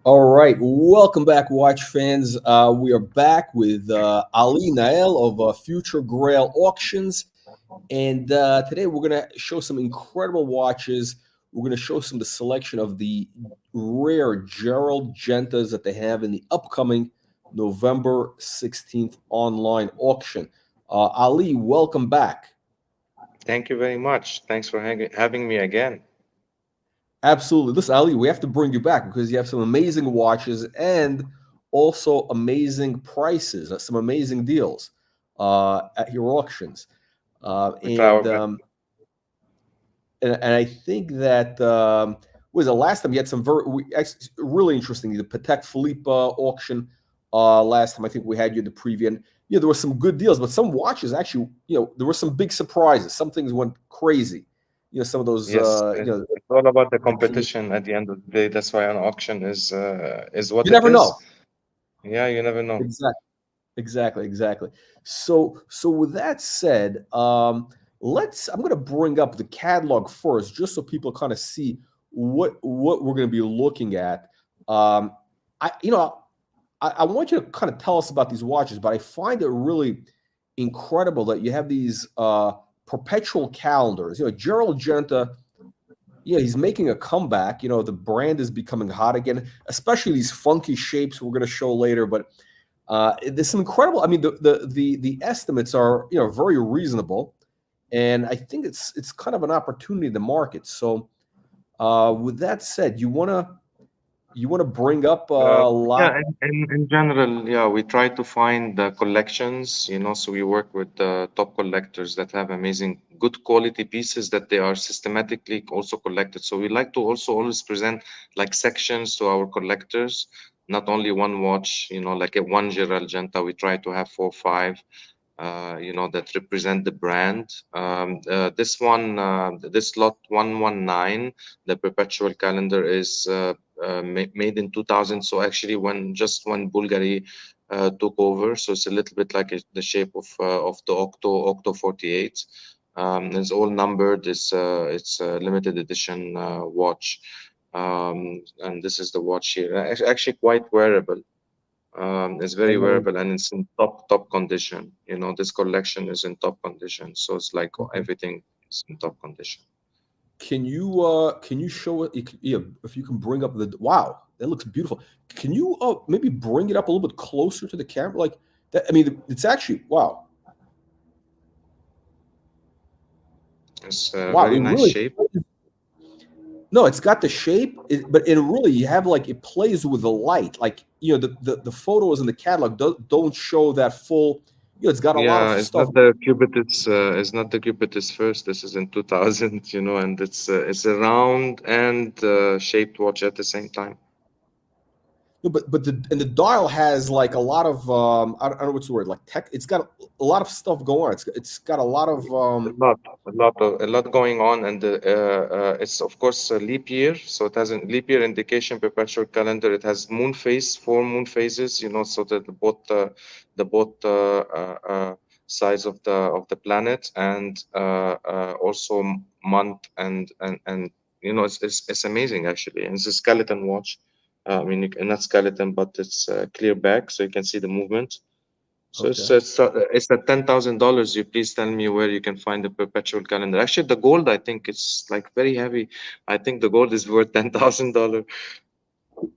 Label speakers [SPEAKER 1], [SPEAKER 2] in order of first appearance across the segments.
[SPEAKER 1] All right, welcome back, watch fans. We are back with Ali Nael of FutureGrail Auctions, and today we're going to show some incredible watches. We're going to show some of the selection of the rare Gerald Gentas that they have in the upcoming November 16th online auction. Ali, welcome back.
[SPEAKER 2] Thank you very much. Thanks for having me again.
[SPEAKER 1] Absolutely. Listen, Ali, we have to bring you back because you have some amazing watches and also amazing prices, some amazing deals at your auctions. Uh,
[SPEAKER 2] We try our
[SPEAKER 1] and,
[SPEAKER 2] best.
[SPEAKER 1] um, and I think that was the last time you had some really interesting the Patek Philippe auction. Last time I think we had you the preview, and there were some good deals, but some watches actually, there were some big surprises. Some things went crazy. Some of those,
[SPEAKER 2] Yes, it's all about the
[SPEAKER 1] the Canadian,
[SPEAKER 2] competition at the end of the day. That's why an auction is what
[SPEAKER 1] you
[SPEAKER 2] it
[SPEAKER 1] never
[SPEAKER 2] is.
[SPEAKER 1] know.
[SPEAKER 2] Yeah, you never know.
[SPEAKER 1] Exactly. Exactly. So with that said, I'm going to bring up the catalog first, just so people kind of see what we're going to be looking at. Um, I want you to kind of tell us about these watches, but I find it really incredible that you have these perpetual calendars. Gerald Genta, he's making a comeback. The brand is becoming hot again, especially these funky shapes we're going to show later, but. There's some incredible. I mean, the estimates are very reasonable, and I think it's kind of an opportunity in the market. So, with that said, you wanna bring up a
[SPEAKER 2] Yeah,
[SPEAKER 1] lot.
[SPEAKER 2] in general, yeah, we try to find the collections, so we work with the top collectors that have amazing, good quality pieces that they are systematically also collected. So we like to also always present like sections to our collectors, not only one watch, like a one Gerald Genta. We try to have 4 or 5, that represent the brand. This one, this lot 119, the perpetual calendar is made in 2000. So actually, when Bulgari took over, so it's a little bit like the shape of the Octo 48. It's all numbered. It's a limited edition watch, and this is the watch here. Actually, quite wearable. It's very
[SPEAKER 1] And,
[SPEAKER 2] wearable and it's in top condition. This collection is in top condition, so it's like everything is in top condition.
[SPEAKER 1] can you show it? If you can bring up the wow, that looks beautiful. Can you maybe bring it up a little bit closer to the camera, like that? I mean, it's actually wow,
[SPEAKER 2] It's a
[SPEAKER 1] wow.
[SPEAKER 2] very
[SPEAKER 1] It
[SPEAKER 2] nice
[SPEAKER 1] really.
[SPEAKER 2] shape.
[SPEAKER 1] No, it's got the shape, but it really you have like it plays with the light. Like the photos in the catalog don't show that full. It's got a lot of
[SPEAKER 2] Yeah, it's
[SPEAKER 1] stuff.
[SPEAKER 2] not the Cubitus. It's not the Cubitus first. This is in 2000. And it's a round and shaped watch at the same time.
[SPEAKER 1] No, but the dial has like a lot of I don't know what's the word, like tech. It's got a lot of stuff going on. It's got a lot of
[SPEAKER 2] A lot going on, and it's of course a leap year, so it has a leap year indication, perpetual calendar. It has moon phase, 4 moon phases, so that the both sides of the planet, and also month and it's amazing actually, and it's a skeleton watch. I mean, not skeleton, but it's clear back, so you can see the movement. So
[SPEAKER 1] okay.
[SPEAKER 2] it's at $10,000. You please tell me where you can find the perpetual calendar. Actually, the gold, I think it's like very heavy. I think the gold is worth $10,000.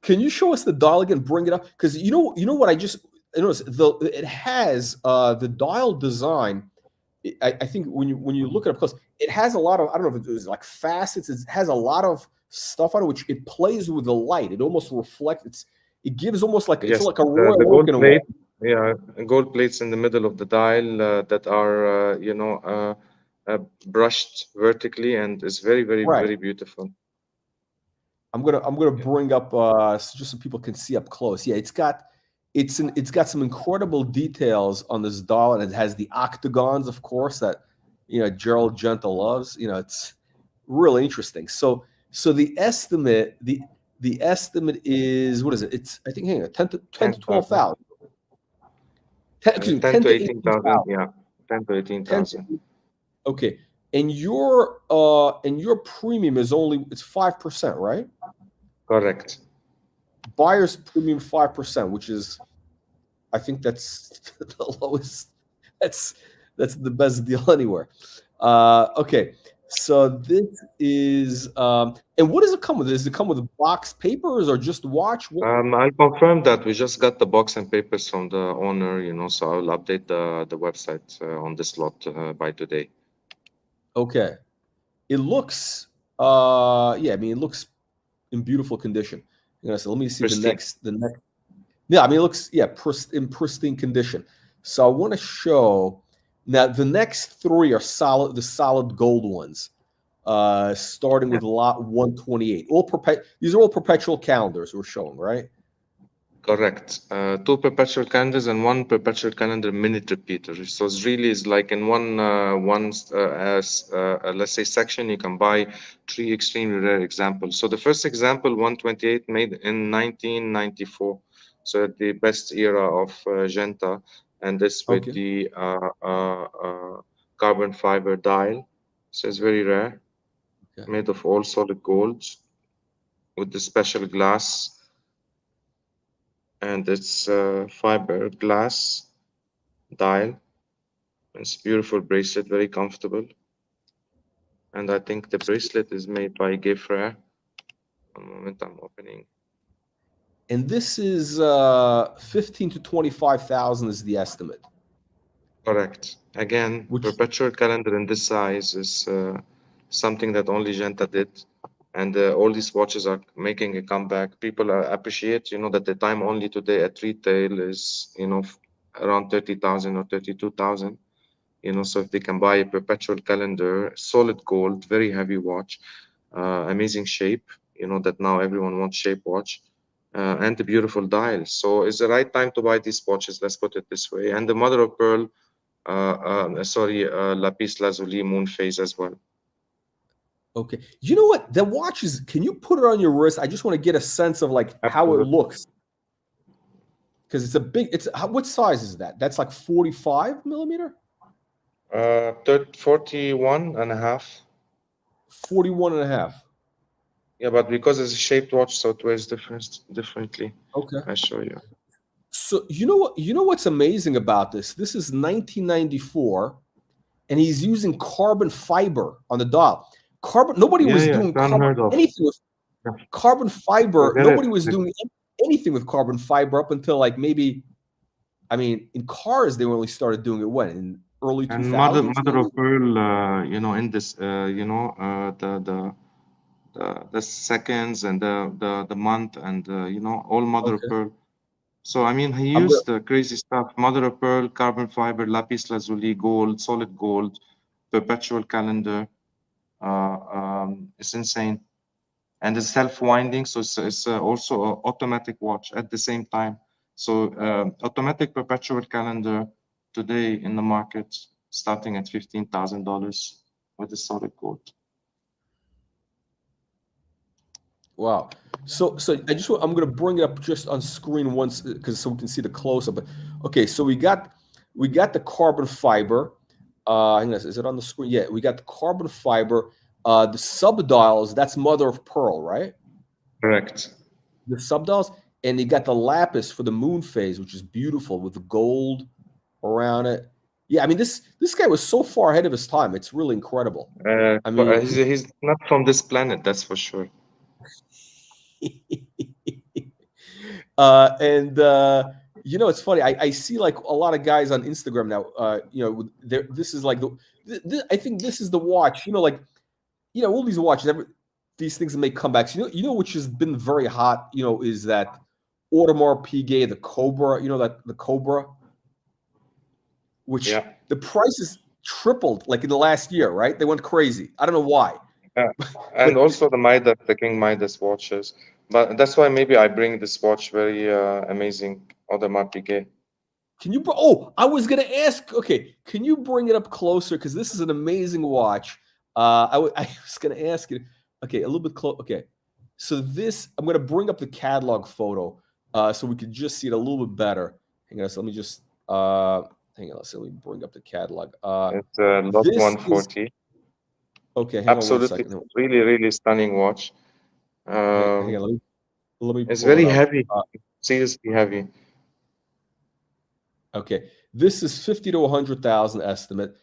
[SPEAKER 1] Can you show us the dial again? Bring it up because you know what I just noticed. It has the dial design. I think when you look at it up close, it has a lot of, I don't know if it was like facets. It has a lot of stuff on it which it plays with the light. It almost reflects. It gives almost like it's
[SPEAKER 2] Yes,
[SPEAKER 1] like a
[SPEAKER 2] the
[SPEAKER 1] royal oak
[SPEAKER 2] gold
[SPEAKER 1] in a way.
[SPEAKER 2] plate. Yeah, gold plates in the middle of the dial that are brushed vertically, and it's very, very,
[SPEAKER 1] Right.
[SPEAKER 2] very beautiful.
[SPEAKER 1] I'm gonna
[SPEAKER 2] Yeah.
[SPEAKER 1] bring up just so people can see up close. Yeah, it's got some incredible details on this dial, and it has the octagons, of course, that Gerald Genta loves. It's really interesting. So the estimate is, what is it? It's, I think, hang on, 10 to
[SPEAKER 2] 10,000.
[SPEAKER 1] 12,000. 10, excuse me,
[SPEAKER 2] 10
[SPEAKER 1] 10
[SPEAKER 2] to
[SPEAKER 1] to
[SPEAKER 2] 18,000.
[SPEAKER 1] 18,000.
[SPEAKER 2] Yeah, 10 to
[SPEAKER 1] 10
[SPEAKER 2] 18,000.
[SPEAKER 1] to, okay. And your premium is only, it's 5%, right?
[SPEAKER 2] Correct.
[SPEAKER 1] buyer's premium 5%, which is, I think that's the lowest. That's the best deal anywhere. Okay, so this is and what does it come with? Does it come with box papers or just watch? What?
[SPEAKER 2] I'll confirm that we just got the box and papers from the owner, so I'll update the website on this lot by today.
[SPEAKER 1] Okay, it looks yeah, I mean it looks in beautiful condition. So let me see
[SPEAKER 2] Pristine.
[SPEAKER 1] the next. Yeah, I mean it looks in pristine condition. So I want to show now the next three are solid, the solid gold ones. Starting with lot 128. These are all perpetual calendars we're showing, right?
[SPEAKER 2] Correct. Two perpetual calendars and one perpetual calendar minute repeater. So it's really is like in let's say section you can buy three extremely rare examples. So the first example 128 made in 1994. So at the best era of Genta, and this with
[SPEAKER 1] Okay.
[SPEAKER 2] the carbon fiber dial. So it's very rare,
[SPEAKER 1] Okay.
[SPEAKER 2] made of all solid gold with the special glass, and it's fiber glass dial. It's a beautiful bracelet, very comfortable. And I think the bracelet is made by Gayfrere. One moment, I'm opening.
[SPEAKER 1] And this is 15 to 25,000 is the estimate.
[SPEAKER 2] Correct. Again,
[SPEAKER 1] Which
[SPEAKER 2] perpetual calendar in this size is something that only Genta did. And all these watches are making a comeback. People appreciate, that the time only today at retail is, around 30,000 or 32,000. So if they can buy a perpetual calendar, solid gold, very heavy watch, amazing shape, that now everyone wants shape watch, and the beautiful dial. So it's the right time to buy these watches, let's put it this way. And the mother of pearl, lapis lazuli moon phase as well.
[SPEAKER 1] okay. You know what? The watch is, can you put it on your wrist? I just want to get a sense of like how it
[SPEAKER 2] Absolutely.
[SPEAKER 1] looks. Because it's a big, what size is that? That's like 45 millimeter?
[SPEAKER 2] 41 and a half.
[SPEAKER 1] 41 and a half.
[SPEAKER 2] Yeah, but because it's a shaped watch, so it weighs differently.
[SPEAKER 1] Okay.
[SPEAKER 2] I'll show you.
[SPEAKER 1] So you know what's amazing about this? This is 1994, and he's using carbon fiber on the dial. Nobody was
[SPEAKER 2] Yeah,
[SPEAKER 1] doing
[SPEAKER 2] it's unheard of.
[SPEAKER 1] anything with
[SPEAKER 2] Yeah.
[SPEAKER 1] carbon fiber.
[SPEAKER 2] Forget
[SPEAKER 1] Nobody
[SPEAKER 2] it.
[SPEAKER 1] was doing anything with carbon fiber up until like maybe, I mean, in cars they only started doing it when in early
[SPEAKER 2] And
[SPEAKER 1] 2000s.
[SPEAKER 2] mother of pearl, in this, the seconds and the month and all mother of
[SPEAKER 1] Okay,
[SPEAKER 2] pearl. So I mean, he
[SPEAKER 1] I'm gonna.
[SPEAKER 2] used the crazy stuff: mother of pearl, carbon fiber, lapis lazuli, gold, solid gold, perpetual calendar. It's insane, and it's self-winding, so it's also an automatic watch at the same time. So automatic perpetual calendar today in the market starting at $15,000 with the solid gold.
[SPEAKER 1] Wow. So I'm gonna bring it up just on screen once because so we can see the close up. But okay, so we got the carbon fiber. Hang on, is it on the screen? Yeah, we got the carbon fiber. The subdials, that's mother of pearl, right?
[SPEAKER 2] Correct.
[SPEAKER 1] The subdials, and you got the lapis for the moon phase, which is beautiful with the gold around it. Yeah, I mean this guy was so far ahead of his time. It's really incredible. I mean,
[SPEAKER 2] He's not from this planet, that's for sure.
[SPEAKER 1] and it's funny. I see like a lot of guys on Instagram now. This is like I think this is the watch. Like all these watches, these things that make comebacks. Which has been very hot. Is that Audemars Piguet, the Cobra? That the Cobra, which
[SPEAKER 2] Yeah.
[SPEAKER 1] the prices tripled like in the last year, right? They went crazy. I don't know why.
[SPEAKER 2] And
[SPEAKER 1] But
[SPEAKER 2] also the King Midas watches. But that's why maybe I bring this watch very amazing Audemars Piguet.
[SPEAKER 1] can you? Oh, I was gonna ask. Okay, can you bring it up closer? Because this is an amazing watch. I was gonna ask you. Okay, a little bit close. Okay, so this I'm gonna bring up the catalog photo, so we can just see it a little bit better. Hang on, so let me just hang on. So let me bring up the catalog.
[SPEAKER 2] It's lot
[SPEAKER 1] This is
[SPEAKER 2] 140.
[SPEAKER 1] okay. Hang on one
[SPEAKER 2] Absolutely,
[SPEAKER 1] second.
[SPEAKER 2] really, really stunning watch.
[SPEAKER 1] Hang on. let me
[SPEAKER 2] It's
[SPEAKER 1] pull it
[SPEAKER 2] very
[SPEAKER 1] up.
[SPEAKER 2] heavy, seriously heavy.
[SPEAKER 1] Okay, this is 50 to 100,000 estimate,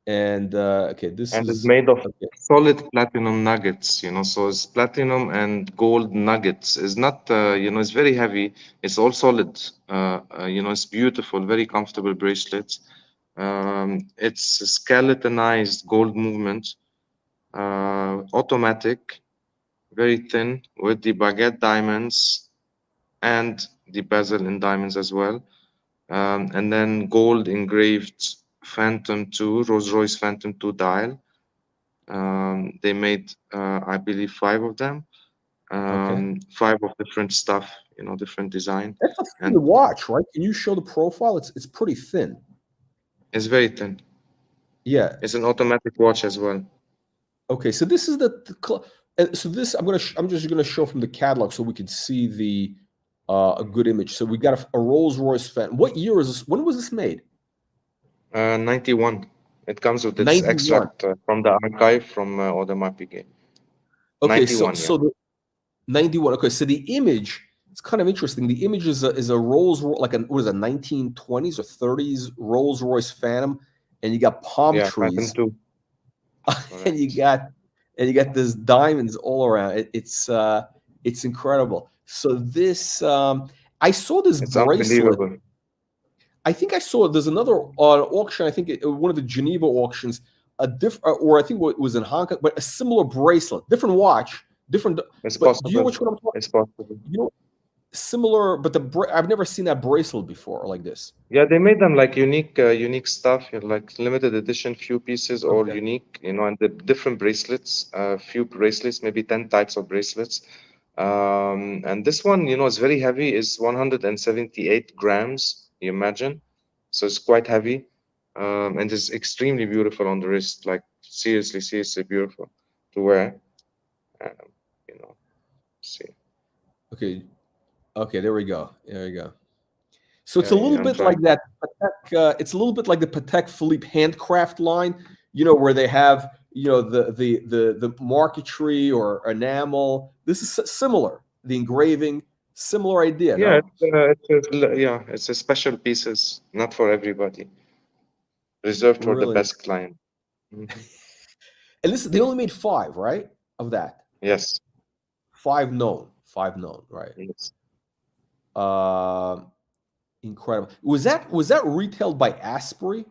[SPEAKER 1] and okay, this
[SPEAKER 2] And it's
[SPEAKER 1] is
[SPEAKER 2] made of
[SPEAKER 1] okay.
[SPEAKER 2] solid platinum nuggets, so it's platinum and gold nuggets. It's not, it's very heavy. It's all solid. It's beautiful, very comfortable bracelets. It's a skeletonized gold movement, automatic, very thin, with the baguette diamonds and the bezel in diamonds as well. And then gold engraved Phantom 2, Rolls-Royce Phantom 2 dial. They made, I believe, five of them,
[SPEAKER 1] Okay,
[SPEAKER 2] five of different stuff, different design,
[SPEAKER 1] that's a
[SPEAKER 2] and
[SPEAKER 1] thin watch, right? Can you show the profile? It's pretty thin.
[SPEAKER 2] it's very thin.
[SPEAKER 1] Yeah.
[SPEAKER 2] It's an automatic watch as well.
[SPEAKER 1] Okay, so this is so this I'm just gonna show from the catalog so we can see the a good image. So we got a Rolls Royce Phantom. What year is this? When was this made?
[SPEAKER 2] 91. It comes with its
[SPEAKER 1] 91.
[SPEAKER 2] extract from the archive from Audemars Piguet.
[SPEAKER 1] Okay, so
[SPEAKER 2] 91, yeah.
[SPEAKER 1] so the 91. Okay, so the image, it's kind of interesting. The image is a like what is it, 1920s or 30s Rolls Royce Phantom, and you got palm
[SPEAKER 2] Yeah, Phantom
[SPEAKER 1] trees,
[SPEAKER 2] 2,
[SPEAKER 1] and you
[SPEAKER 2] correct.
[SPEAKER 1] got this diamonds all around. It's incredible. So this I saw this
[SPEAKER 2] It's
[SPEAKER 1] bracelet.
[SPEAKER 2] unbelievable.
[SPEAKER 1] I think I saw there's another auction. I think one of the Geneva auctions, a different, or I think it was in Hong Kong, but a similar bracelet, different watch, different.
[SPEAKER 2] It's
[SPEAKER 1] But do you know
[SPEAKER 2] possible.
[SPEAKER 1] which one I'm talking?
[SPEAKER 2] It's possible.
[SPEAKER 1] You know, similar, but I've never seen that bracelet before like this.
[SPEAKER 2] Yeah, they made them like unique stuff, like limited edition, few pieces or
[SPEAKER 1] Okay.
[SPEAKER 2] unique, and the different bracelets, few bracelets, maybe 10 types of bracelets. And this one, is very heavy, is 178 grams, you imagine. So it's quite heavy. And it's extremely beautiful on the wrist, like seriously beautiful to wear. Um, you know, see.
[SPEAKER 1] Okay. Okay. There we go. There we go. So it's
[SPEAKER 2] Yeah,
[SPEAKER 1] a
[SPEAKER 2] yeah,
[SPEAKER 1] little
[SPEAKER 2] I'm
[SPEAKER 1] bit
[SPEAKER 2] trying.
[SPEAKER 1] like that. It's a little bit like the Patek Philippe handcraft line, where they have, the marquetry or enamel. This is similar. The engraving, similar idea,
[SPEAKER 2] Yeah,
[SPEAKER 1] no?
[SPEAKER 2] it's a special pieces, not for everybody, reserved for the
[SPEAKER 1] Really.
[SPEAKER 2] best client. Mhm.
[SPEAKER 1] And listen, they only made five, right? Of that.
[SPEAKER 2] Yes,
[SPEAKER 1] Five known, right?
[SPEAKER 2] yes.
[SPEAKER 1] Um, Incredible. Was that retailed by Asprey?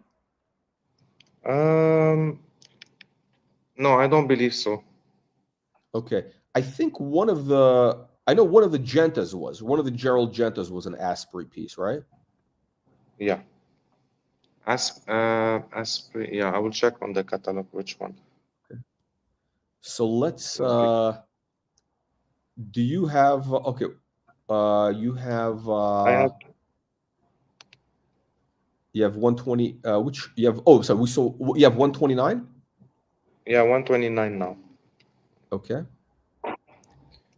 [SPEAKER 2] Um, no, I don't believe so.
[SPEAKER 1] Okay. I know one of the Gentas was. One of the Gerald Gentas was an Asprey piece, right?
[SPEAKER 2] Yeah, yeah, I will check on the catalog which one.
[SPEAKER 1] So let's
[SPEAKER 2] Like,
[SPEAKER 1] do you have okay, you have
[SPEAKER 2] I have,
[SPEAKER 1] you have 120 which you have oh so we saw you have 129?
[SPEAKER 2] yeah, 129 now.
[SPEAKER 1] Okay.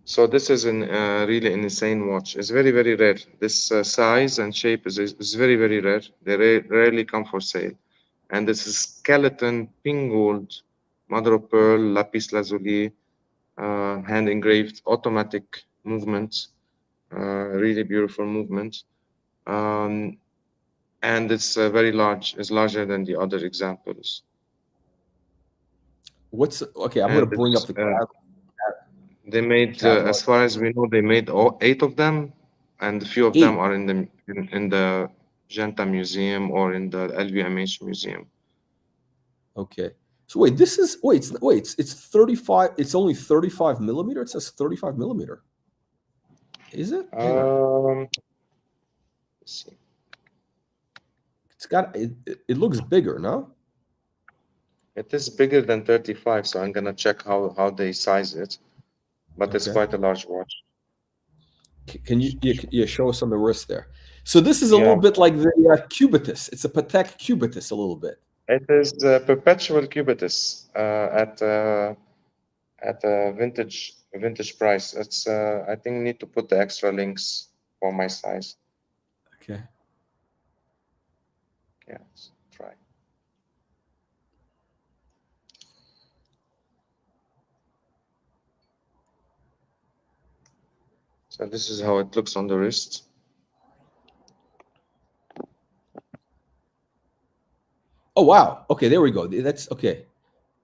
[SPEAKER 2] So this is an really an insane watch. It's very, very rare. This size and shape is very, very rare. They rarely come for sale. And this is skeleton, pink gold, mother of pearl, lapis lazuli, hand engraved, automatic movement, really beautiful movement. Um, and it's very large. It's larger than the other examples.
[SPEAKER 1] What's okay, I'm going
[SPEAKER 2] And
[SPEAKER 1] to bring up
[SPEAKER 2] it's
[SPEAKER 1] the
[SPEAKER 2] they made,
[SPEAKER 1] catalog.
[SPEAKER 2] as far as we know, they made all eight of them, and a few of them
[SPEAKER 1] 8.
[SPEAKER 2] are in the Genta Museum or in the LVMH Museum.
[SPEAKER 1] Okay. So wait, this is it's 35, it's only 35 millimeter. It says 35 millimeter. Is it? Hang on.
[SPEAKER 2] Let's see.
[SPEAKER 1] It looks bigger, no?
[SPEAKER 2] It is bigger than 35, so I'm gonna check how they size it, but it's
[SPEAKER 1] Okay.
[SPEAKER 2] quite a large watch.
[SPEAKER 1] Can you yeah, show us on the wrist there? So this is a little
[SPEAKER 2] Yeah,
[SPEAKER 1] bit like the cubitus. It's a Patek cubitus a little bit.
[SPEAKER 2] it is perpetual cubitus at a vintage price. It's I think need to put the extra links for my size.
[SPEAKER 1] Okay.
[SPEAKER 2] Yeah, let's try. So this is how it looks on the wrist.
[SPEAKER 1] Oh wow. Okay, there we go. That's okay.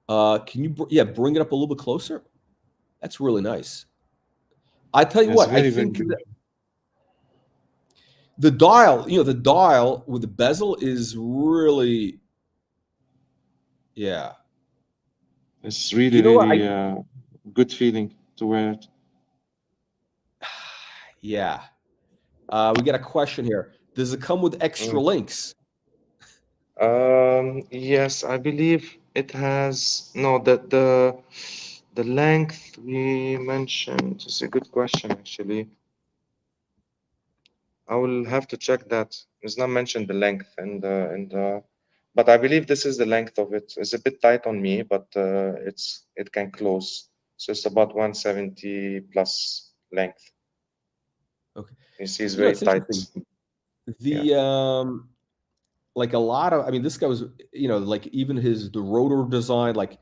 [SPEAKER 1] Can you yeah bring it up a little bit closer? That's really nice. I tell you
[SPEAKER 2] It's
[SPEAKER 1] what, I
[SPEAKER 2] very, very
[SPEAKER 1] think
[SPEAKER 2] beautiful.
[SPEAKER 1] the dial, the dial with the bezel is really, yeah.
[SPEAKER 2] It's really,
[SPEAKER 1] You know what?
[SPEAKER 2] really good feeling to wear it.
[SPEAKER 1] Yeah. We got a question here. Does it come with extra
[SPEAKER 2] Mm.
[SPEAKER 1] links?
[SPEAKER 2] Yes, I believe it has. No, the length we mentioned is a good question actually. I will have to check that. It's not mentioned the length and but I believe this is the length of it. It's a bit tight on me, but it can close. So it's about 170 plus length.
[SPEAKER 1] Okay.
[SPEAKER 2] You see, it's very
[SPEAKER 1] It's
[SPEAKER 2] tight.
[SPEAKER 1] interesting.
[SPEAKER 2] Yeah.
[SPEAKER 1] The like a lot of, I mean, this guy was, like even the rotor design, like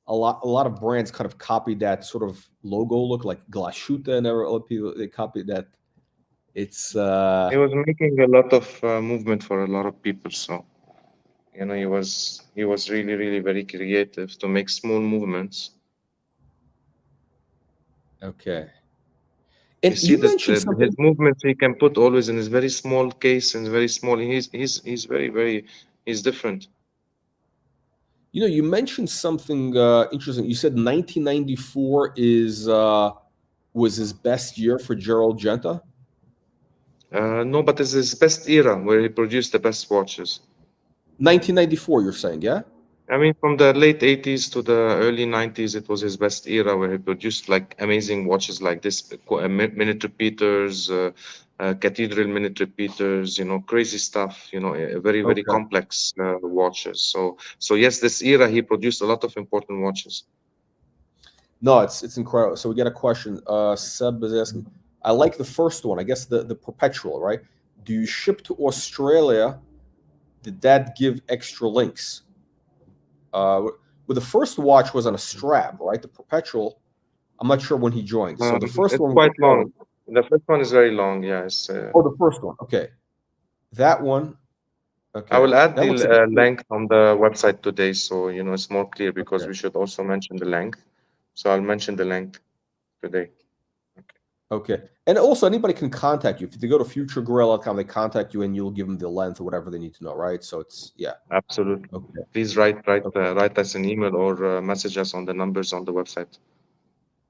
[SPEAKER 1] a lot of brands kind of copied that sort of logo look, like Glashuta and other people, they copied that. It's
[SPEAKER 2] He was making a lot of movement for a lot of people, so he was really, really very creative to make small movements.
[SPEAKER 1] okay.
[SPEAKER 2] You
[SPEAKER 1] And
[SPEAKER 2] see
[SPEAKER 1] you
[SPEAKER 2] that
[SPEAKER 1] mentioned
[SPEAKER 2] his
[SPEAKER 1] something.
[SPEAKER 2] movements he can put always in his very small case and very small. He's very, very, he's different.
[SPEAKER 1] You mentioned something interesting. You said 1994 was his best year for Gerald Genta.
[SPEAKER 2] No, but it's his best era where he produced the best watches.
[SPEAKER 1] 1994, you're saying, yeah?
[SPEAKER 2] I mean, from the late 80s to the early 90s, it was his best era where he produced like amazing watches like this, minute repeaters, cathedral minute repeaters, crazy stuff, very, very
[SPEAKER 1] Okay.
[SPEAKER 2] complex watches. So yes, this era he produced a lot of important watches.
[SPEAKER 1] No, it's incredible. So we got a question. Seb is asking. I like the first one. I guess the perpetual, right? Do you ship to Australia? Did that give extra links? Well, the first watch was on a strap, right? The perpetual. I'm not sure when he joined. So the first
[SPEAKER 2] It's
[SPEAKER 1] one was
[SPEAKER 2] quite
[SPEAKER 1] a
[SPEAKER 2] long. The first one is very long. Yes.
[SPEAKER 1] oh, the first one. Okay, that one.
[SPEAKER 2] I
[SPEAKER 1] Okay,
[SPEAKER 2] will add
[SPEAKER 1] that
[SPEAKER 2] the
[SPEAKER 1] looks like a cool.
[SPEAKER 2] length on the website today, so it's more clear because
[SPEAKER 1] Okay.
[SPEAKER 2] we should also mention the length. So I'll mention the length today. Okay.
[SPEAKER 1] Okay. And also, anybody can contact you. If they go to futuregrail.com, they contact you and you'll give them the length or whatever they need to know, right? So it's, yeah.
[SPEAKER 2] Absolutely.
[SPEAKER 1] Okay.
[SPEAKER 2] Please write
[SPEAKER 1] Okay.
[SPEAKER 2] write us an email or message us on the numbers on the website.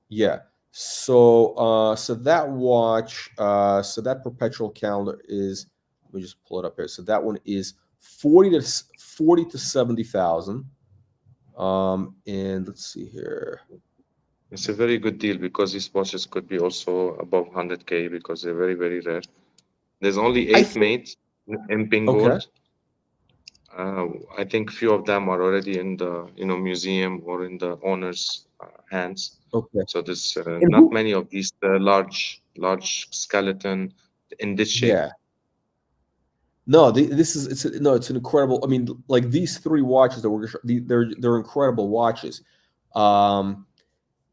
[SPEAKER 1] Yeah. So that watch, so that perpetual calendar is, let me just pull it up here. So that one is 40 to 70,000. And let's see here.
[SPEAKER 2] It's a very good deal because these watches could be also above 100K because they're very, very rare. There's only
[SPEAKER 1] I
[SPEAKER 2] eight
[SPEAKER 1] think,
[SPEAKER 2] made in pink
[SPEAKER 1] okay.
[SPEAKER 2] gold. I think few of them are already in the museum or in the owner's hands.
[SPEAKER 1] Okay.
[SPEAKER 2] So there's
[SPEAKER 1] And
[SPEAKER 2] not
[SPEAKER 1] who,
[SPEAKER 2] many of these large skeleton in this shape.
[SPEAKER 1] yeah. No, this is it's an incredible. I mean, like these three watches that they're incredible watches. Um,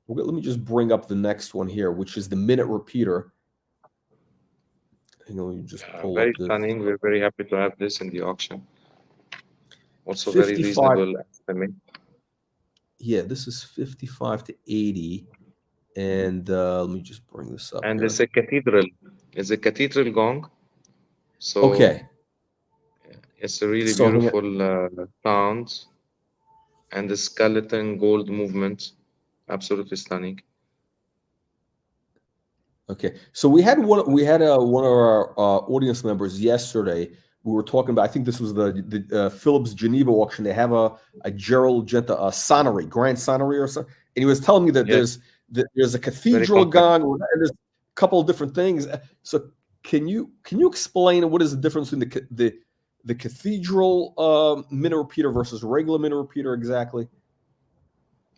[SPEAKER 1] let me just bring up the next one here, which is the minute repeater. Hang on, let me just pull
[SPEAKER 2] Very
[SPEAKER 1] up the
[SPEAKER 2] stunning. We're very happy to have this in the auction. Also very
[SPEAKER 1] 55.
[SPEAKER 2] reasonable estimate.
[SPEAKER 1] Yeah, this is 55 to 80, and let me just bring this up
[SPEAKER 2] And it's
[SPEAKER 1] here.
[SPEAKER 2] a cathedral. It's a cathedral gong. So
[SPEAKER 1] Okay,
[SPEAKER 2] it's a really
[SPEAKER 1] so hang on.
[SPEAKER 2] beautiful sound and the skeleton gold movement. Absolutely stunning.
[SPEAKER 1] Okay, so we had one of our audience members yesterday. We were talking about. I think this was the Phillips Geneva auction. They have a Gerald Genta sonnery, grand sonnery or something, and he was telling me that
[SPEAKER 2] Yes,
[SPEAKER 1] there's a
[SPEAKER 2] very
[SPEAKER 1] cathedral
[SPEAKER 2] complex.
[SPEAKER 1] gong and there's a couple of different things. So can you explain what is the difference between the cathedral minute repeater versus regular minute repeater exactly?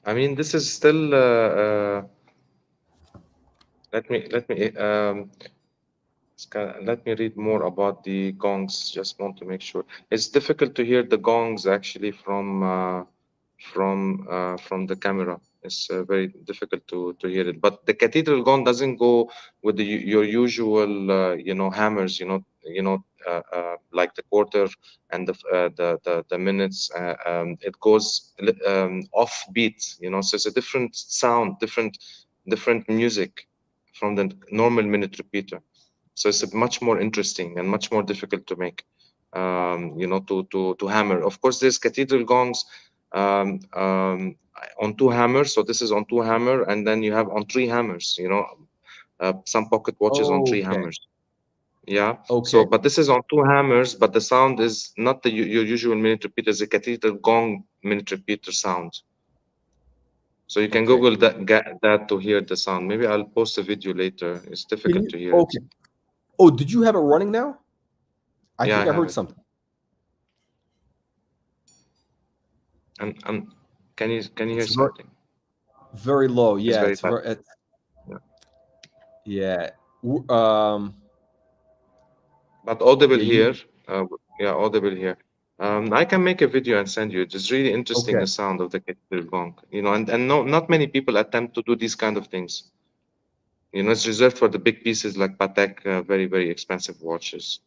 [SPEAKER 2] I mean, this is still. Let me read more about the gongs. Just want to make sure. It's difficult to hear the gongs actually from the camera. It's very difficult to hear it. But the cathedral gong doesn't go with your usual, hammers. Like the quarter and the minutes. It goes off beat. So it's a different sound, different music from the normal minute repeater. So it's much more interesting and much more difficult to make. To hammer. Of course, there's cathedral gongs um, um, on two hammers. So this is on two hammer, and then you have on three hammers. Some pocket watches on three
[SPEAKER 1] Okay.
[SPEAKER 2] hammers. Yeah.
[SPEAKER 1] Okay.
[SPEAKER 2] So, but this is on two hammers, but the sound is not your usual minute repeater. It's a cathedral gong minute repeater sound. So you can
[SPEAKER 1] Okay.
[SPEAKER 2] Google that to hear the sound. Maybe I'll post a video later. It's
[SPEAKER 1] Can
[SPEAKER 2] difficult
[SPEAKER 1] you?
[SPEAKER 2] to hear it.
[SPEAKER 1] Okay. Oh, did you have it running now? I
[SPEAKER 2] Yeah,
[SPEAKER 1] think
[SPEAKER 2] I
[SPEAKER 1] I
[SPEAKER 2] have
[SPEAKER 1] heard
[SPEAKER 2] it.
[SPEAKER 1] something.
[SPEAKER 2] And can you hear
[SPEAKER 1] It's very,
[SPEAKER 2] something?
[SPEAKER 1] very low.
[SPEAKER 2] It's
[SPEAKER 1] Yeah,
[SPEAKER 2] very
[SPEAKER 1] it's
[SPEAKER 2] bad.
[SPEAKER 1] very.
[SPEAKER 2] Yeah.
[SPEAKER 1] Yeah.
[SPEAKER 2] But audible
[SPEAKER 1] Yeah.
[SPEAKER 2] here. Yeah, audible here. I can make a video and send you. It's really interesting
[SPEAKER 1] Okay.
[SPEAKER 2] the sound of the kettle gong. And no, not many people attempt to do these kind of things. It's reserved for the big pieces like Patek, very very expensive watches.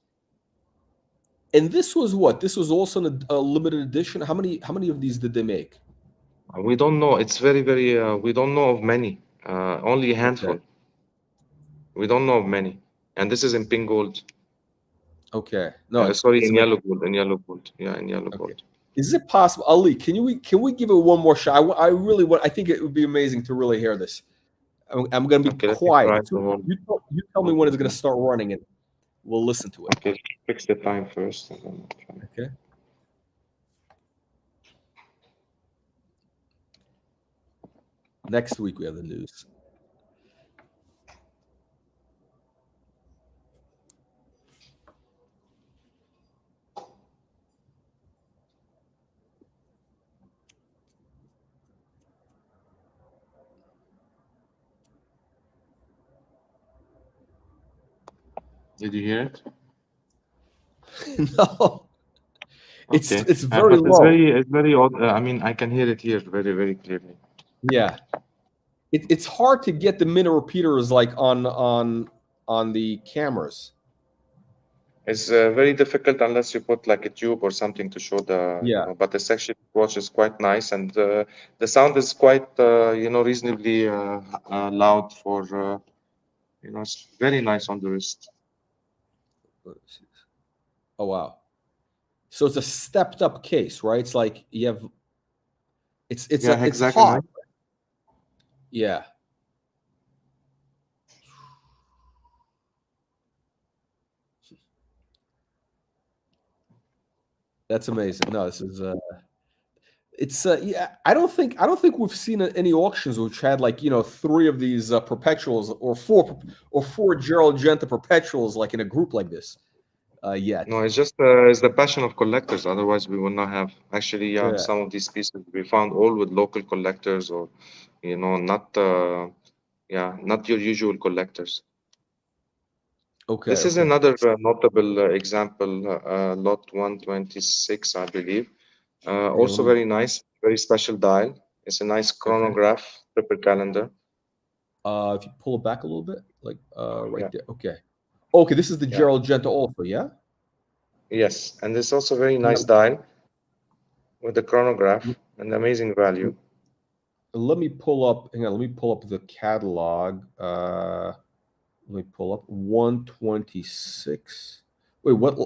[SPEAKER 1] And this was what? This was also a limited edition. How many of these did they make?
[SPEAKER 2] We don't know. It's very very. We don't know of many. Only a
[SPEAKER 1] Okay.
[SPEAKER 2] handful. We don't know of many. And this is in pink gold.
[SPEAKER 1] Okay. No,
[SPEAKER 2] Sorry,
[SPEAKER 1] it's
[SPEAKER 2] in
[SPEAKER 1] amazing.
[SPEAKER 2] yellow gold. In yellow gold. Yeah, in yellow
[SPEAKER 1] Okay.
[SPEAKER 2] gold.
[SPEAKER 1] Is it possible, Ali? Can we give it one more shot? I really want. I think it would be amazing to really hear this. I'm going to be
[SPEAKER 2] Okay, let me try
[SPEAKER 1] quiet.
[SPEAKER 2] to
[SPEAKER 1] So you tell me
[SPEAKER 2] hold
[SPEAKER 1] when
[SPEAKER 2] it
[SPEAKER 1] it's going to
[SPEAKER 2] here.
[SPEAKER 1] start running, and we'll listen to it.
[SPEAKER 2] Okay, fix the time first. And then I'll try.
[SPEAKER 1] Okay. Next week we have the news.
[SPEAKER 2] Did you hear it?
[SPEAKER 1] No, it's
[SPEAKER 2] Okay,
[SPEAKER 1] it's very
[SPEAKER 2] but it's
[SPEAKER 1] low.
[SPEAKER 2] very odd. I mean, I can hear it here very very clearly.
[SPEAKER 1] Yeah, it's hard to get the minute repeaters like on the cameras.
[SPEAKER 2] It's very difficult unless you put like a tube or something to show
[SPEAKER 1] Yeah.
[SPEAKER 2] But the section watch is quite nice, and the sound is quite, reasonably loud for, it's very nice on the wrist.
[SPEAKER 1] Oh wow. So it's a stepped up case, right? It's like you have.
[SPEAKER 2] Yeah,
[SPEAKER 1] It's hot.
[SPEAKER 2] hexagonal.
[SPEAKER 1] Yeah. That's amazing. No, this is it's yeah, I don't think we've seen any auctions which had like, three of these perpetuals or four Gerald Genta perpetuals like in a group like this yet.
[SPEAKER 2] No, it's just it's the passion of collectors. Otherwise, we would not have. Actually, yeah,
[SPEAKER 1] Yeah.
[SPEAKER 2] some of these pieces we found all with local collectors, or not not your usual collectors.
[SPEAKER 1] Okay.
[SPEAKER 2] This is
[SPEAKER 1] Okay.
[SPEAKER 2] another notable example, lot 126, I believe.
[SPEAKER 1] Hang on,
[SPEAKER 2] Also very nice, very special dial. It's a nice
[SPEAKER 1] okay.
[SPEAKER 2] chronograph, triple calendar.
[SPEAKER 1] If you pull it back a little bit, like right
[SPEAKER 2] Yeah,
[SPEAKER 1] there. Okay. Okay, this is the
[SPEAKER 2] yeah,
[SPEAKER 1] Gerald Genta also, yeah?
[SPEAKER 2] yes. And it's also very
[SPEAKER 1] Hang
[SPEAKER 2] nice dial with the chronograph
[SPEAKER 1] on.
[SPEAKER 2] and amazing value.
[SPEAKER 1] Let me pull up. Hang on. Let me pull up the catalog. Let me pull up 126. Wait, what?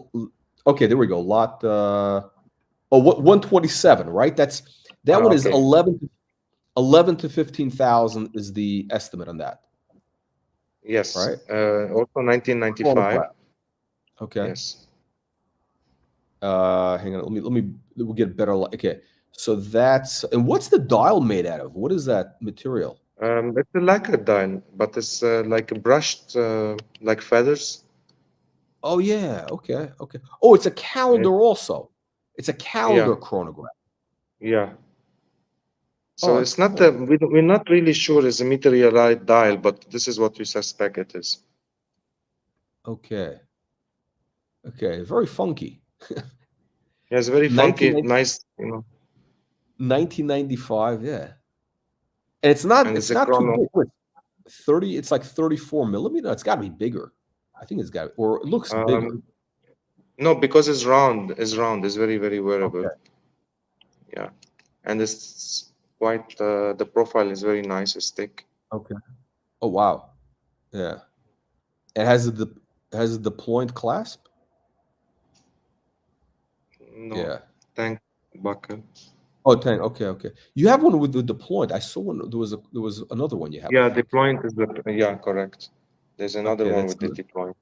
[SPEAKER 1] Okay, there we go. Lot. What 127? Right. That one is
[SPEAKER 2] Okay.
[SPEAKER 1] 11 to 15,000 is the estimate on that.
[SPEAKER 2] Yes.
[SPEAKER 1] Right.
[SPEAKER 2] Also 1995.
[SPEAKER 1] Chronograph. Okay.
[SPEAKER 2] Yes.
[SPEAKER 1] Hang on. We'll get better. Okay. So and what's the dial made out of? What is that material?
[SPEAKER 2] It's a lacquer dial, but it's like brushed like feathers.
[SPEAKER 1] Oh yeah. Okay. Okay. Oh, it's a
[SPEAKER 2] It,
[SPEAKER 1] calendar also. It's a calendar
[SPEAKER 2] yeah,
[SPEAKER 1] chronograph.
[SPEAKER 2] yeah. So
[SPEAKER 1] Oh, that's
[SPEAKER 2] it's not
[SPEAKER 1] cool.
[SPEAKER 2] we're not really sure it's a meteorite dial, but this is what we suspect it is.
[SPEAKER 1] Okay. Okay. Very funky.
[SPEAKER 2] Yeah, it's very funky,
[SPEAKER 1] 1990
[SPEAKER 2] nice,
[SPEAKER 1] 1995. Yeah. And it's
[SPEAKER 2] and
[SPEAKER 1] it's
[SPEAKER 2] it's a
[SPEAKER 1] not too
[SPEAKER 2] chrono.
[SPEAKER 1] big. Wait, 30, it's like 34 millimeter. It's got to be bigger. I think it's got, or it looks bigger.
[SPEAKER 2] Um, no, because it's round. It's round. It's very, very wearable.
[SPEAKER 1] Okay.
[SPEAKER 2] Yeah, and it's quite. The profile is very nice. It's thick.
[SPEAKER 1] Okay. Oh wow. Yeah. It has a deployed clasp.
[SPEAKER 2] No,
[SPEAKER 1] Yeah.
[SPEAKER 2] tank buckle.
[SPEAKER 1] Oh, tank. Okay. Okay. You have one with the deployed. I saw one. There was another one you have. I
[SPEAKER 2] Yeah,
[SPEAKER 1] think.
[SPEAKER 2] deployment is the. Yeah, correct. There's another
[SPEAKER 1] Okay,
[SPEAKER 2] one
[SPEAKER 1] that's
[SPEAKER 2] with the
[SPEAKER 1] good.
[SPEAKER 2] deployment.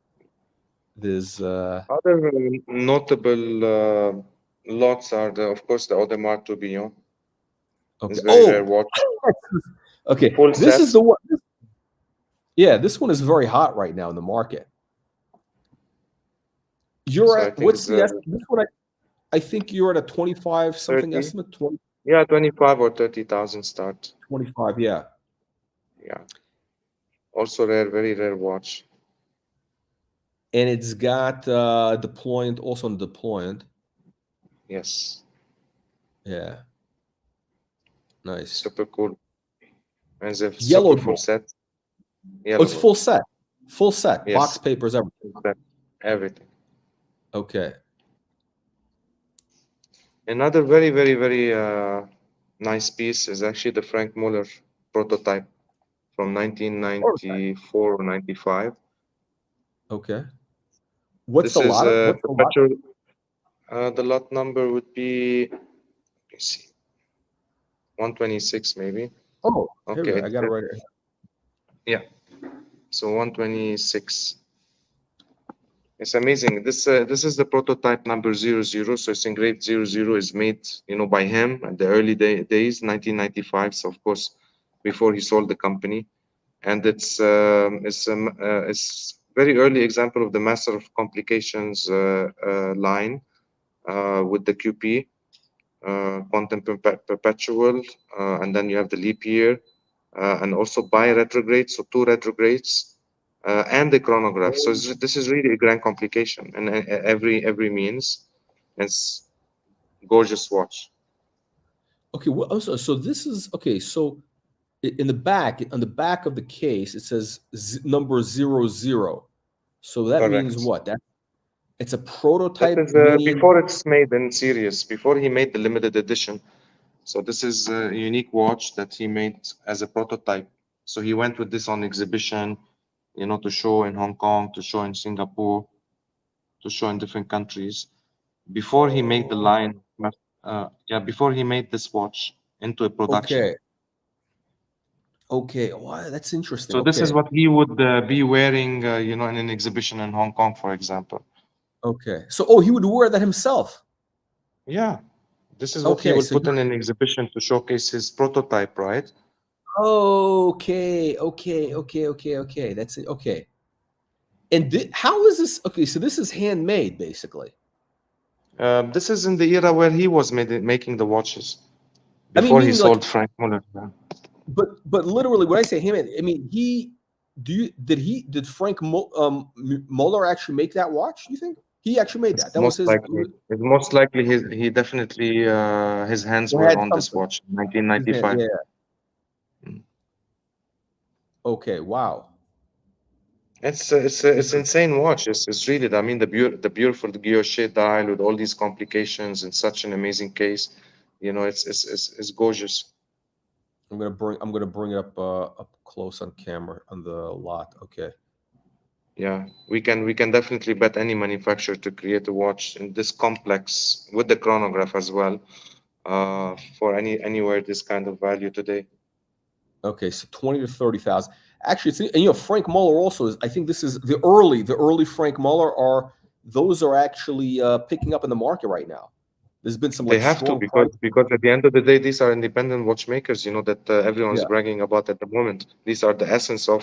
[SPEAKER 1] There's
[SPEAKER 2] Other notable lots are of course, the Audemars Tourbillon.
[SPEAKER 1] okay.
[SPEAKER 2] It's very rare
[SPEAKER 1] Oh,
[SPEAKER 2] watch.
[SPEAKER 1] okay.
[SPEAKER 2] Full
[SPEAKER 1] This
[SPEAKER 2] set.
[SPEAKER 1] is the one. Yeah, this one is very hot right now in the market. You're
[SPEAKER 2] So I
[SPEAKER 1] at
[SPEAKER 2] think
[SPEAKER 1] what's
[SPEAKER 2] it's
[SPEAKER 1] the estimate? This one I think you're at a 25 something
[SPEAKER 2] 30.
[SPEAKER 1] estimate. 20,
[SPEAKER 2] Yeah, 25 or 30,000 start.
[SPEAKER 1] 25. Yeah,
[SPEAKER 2] Yeah. Also rare, very rare watch.
[SPEAKER 1] and it's got deployant also on deployant.
[SPEAKER 2] Yes.
[SPEAKER 1] Yeah, nice.
[SPEAKER 2] Super cool. And it's a
[SPEAKER 1] Yellow
[SPEAKER 2] super full
[SPEAKER 1] gold.
[SPEAKER 2] set.
[SPEAKER 1] Oh,
[SPEAKER 2] Yellow
[SPEAKER 1] it's
[SPEAKER 2] gold.
[SPEAKER 1] full set. Full set. Box
[SPEAKER 2] Yes.
[SPEAKER 1] papers, everything.
[SPEAKER 2] Full set. Everything.
[SPEAKER 1] Okay.
[SPEAKER 2] Another very, very, very nice piece is actually the Frank Muller prototype from
[SPEAKER 1] Oh, okay.
[SPEAKER 2] 1994 or 95.
[SPEAKER 1] Okay. What's
[SPEAKER 2] This
[SPEAKER 1] the
[SPEAKER 2] is
[SPEAKER 1] lot?
[SPEAKER 2] a
[SPEAKER 1] What's the lot?
[SPEAKER 2] perpetual. The lot number would be, let me see, 126 maybe.
[SPEAKER 1] Oh, here we
[SPEAKER 2] Okay,
[SPEAKER 1] go. I got it right here.
[SPEAKER 2] yeah. So 126. It's amazing. This is the prototype number 00. So it's engraved 00 is made, by him at the early days, 1995. So of course, before he sold the company, and it's very early example of the Master of Complications line with the QP, quantum perpetual, and then you have the leap year, and also bi-retrograde, so two retrogrades, and the chronograph. So this is really a grand complication, and every means. It's gorgeous watch.
[SPEAKER 1] Okay. Well, also, so this is okay. So in the back, on the back of the case, it says number 00. So that means
[SPEAKER 2] Correct.
[SPEAKER 1] what? That it's a
[SPEAKER 2] That
[SPEAKER 1] prototype
[SPEAKER 2] is
[SPEAKER 1] made.
[SPEAKER 2] before it's made in series, before he made the limited edition. So this is a unique watch that he made as a prototype. So he went with this on exhibition, to show in Hong Kong, to show in Singapore, to show in different countries. Before he made the
[SPEAKER 1] Oh,
[SPEAKER 2] line, before he made this watch into a production.
[SPEAKER 1] okay. Okay. Wow, that's interesting.
[SPEAKER 2] So this is
[SPEAKER 1] Okay.
[SPEAKER 2] what he would be wearing, in an exhibition in Hong Kong, for example.
[SPEAKER 1] Okay. So, oh, he would wear that himself.
[SPEAKER 2] Yeah, this is what he
[SPEAKER 1] Okay.
[SPEAKER 2] will
[SPEAKER 1] So,
[SPEAKER 2] put in an exhibition to showcase his prototype, right?
[SPEAKER 1] okay. Okay. Okay. Okay. Okay. That's it. Okay. And how is this? Okay. So, this is handmade, basically.
[SPEAKER 2] This is in the era where he was making the watches
[SPEAKER 1] I mean,
[SPEAKER 2] before he
[SPEAKER 1] meaning like,
[SPEAKER 2] sold Frank Muller. Yeah.
[SPEAKER 1] but literally, when I say handmade, I mean did Frank Muller actually make that watch? You think he actually made that? That was
[SPEAKER 2] Most
[SPEAKER 1] his.
[SPEAKER 2] likely, it's most likely he definitely his hands
[SPEAKER 1] He
[SPEAKER 2] were
[SPEAKER 1] had
[SPEAKER 2] on this
[SPEAKER 1] something.
[SPEAKER 2] watch,
[SPEAKER 1] Yeah.
[SPEAKER 2] 1995.
[SPEAKER 1] Yeah.
[SPEAKER 2] Mm.
[SPEAKER 1] Okay. Wow.
[SPEAKER 2] It's insane watch. It's really, I mean, the beautiful guilloche dial with all these complications in such an amazing case. It's gorgeous.
[SPEAKER 1] I'm gonna bring it up close on camera on the lot. Okay.
[SPEAKER 2] Yeah, we can definitely bet any manufacturer to create a watch in this complex with the chronograph as well, for anywhere this kind of value today.
[SPEAKER 1] Okay. So 20 to 30,000. Actually, and Frank Muller also is. I think this is the early Frank Muller are those are actually picking up in the market right now. There's been some
[SPEAKER 2] They
[SPEAKER 1] like
[SPEAKER 2] have to,
[SPEAKER 1] strong price.
[SPEAKER 2] because at the end of the day, these are independent watchmakers, that everyone's
[SPEAKER 1] Yeah.
[SPEAKER 2] bragging about at the moment. These are the essence of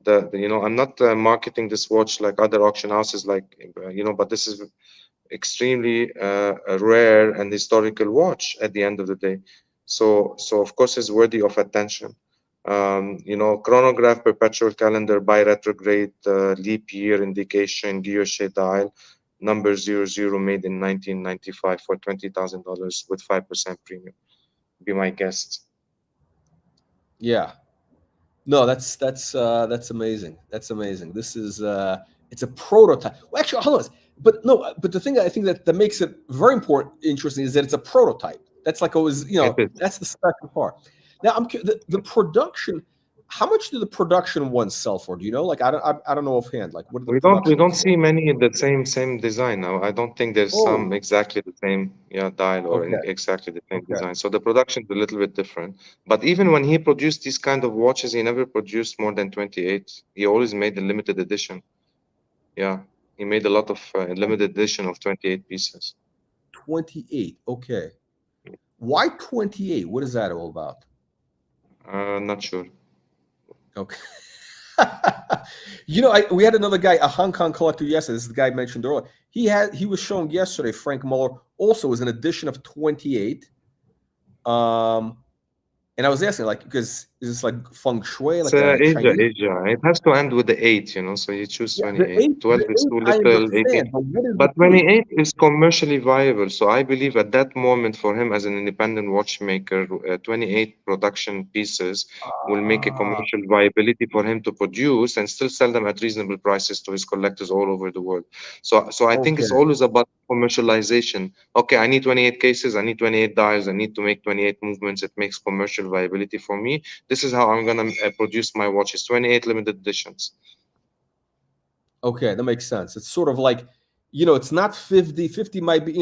[SPEAKER 2] I'm not marketing this watch like other auction houses, like, but this is extremely a rare and historical watch at the end of the day. So of course it's worthy of attention. Chronograph, perpetual calendar, by retrograde, leap year indication, guilloche dial, number 00, made in 1995 for $20,000 with 5% premium. Be my guest.
[SPEAKER 1] Yeah. No, that's amazing. That's amazing. This is it's a prototype. Well, actually, hold on. But no, but the thing I think that makes it very important, interesting, is that it's a prototype. That's like always,
[SPEAKER 2] It is.
[SPEAKER 1] that's the special part. Now, the production. How much do the production ones sell for? Do you know? Like, I don't know offhand. Like, what do the
[SPEAKER 2] We
[SPEAKER 1] production
[SPEAKER 2] don't
[SPEAKER 1] ones go?
[SPEAKER 2] see many in the same design now. I don't think there's
[SPEAKER 1] Oh,
[SPEAKER 2] some exactly the same, yeah, dial or
[SPEAKER 1] okay,
[SPEAKER 2] exactly the same
[SPEAKER 1] okay.
[SPEAKER 2] design. So the production is a little bit different. But even when he produced these kind of watches, he never produced more than 28. He always made a limited edition. Yeah, he made a lot of limited edition of 28 pieces.
[SPEAKER 1] 28. Okay. Why 28? What is that all about?
[SPEAKER 2] Not sure.
[SPEAKER 1] Okay. We had another guy, a Hong Kong collector yesterday. This is the guy I mentioned earlier. He was showing yesterday, Frank Muller, also was an edition of 28. Um, and I was asking, like, because is this like feng shui,
[SPEAKER 2] It's
[SPEAKER 1] like a Chinese?
[SPEAKER 2] Asia. It has to end with the 8, so you choose
[SPEAKER 1] Yeah, the
[SPEAKER 2] 28.
[SPEAKER 1] eight,
[SPEAKER 2] 12 is too
[SPEAKER 1] I
[SPEAKER 2] little, 18.
[SPEAKER 1] understand, but what is the
[SPEAKER 2] But
[SPEAKER 1] three?
[SPEAKER 2] 28 is commercially viable. So I believe at that moment for him as an independent watchmaker, 28 production pieces will make a
[SPEAKER 1] Ah,
[SPEAKER 2] commercial viability for him to produce and still sell them at reasonable prices to his collectors all over the world. So I think
[SPEAKER 1] okay,
[SPEAKER 2] it's always about commercialization. Okay, I need 28 cases, I need 28 dials, I need to make 28 movements. It makes commercial viability for me. This is how I'm gonna produce my watches, 28 limited editions.
[SPEAKER 1] okay, that makes sense. It's sort of like, it's not 50. 50 might be,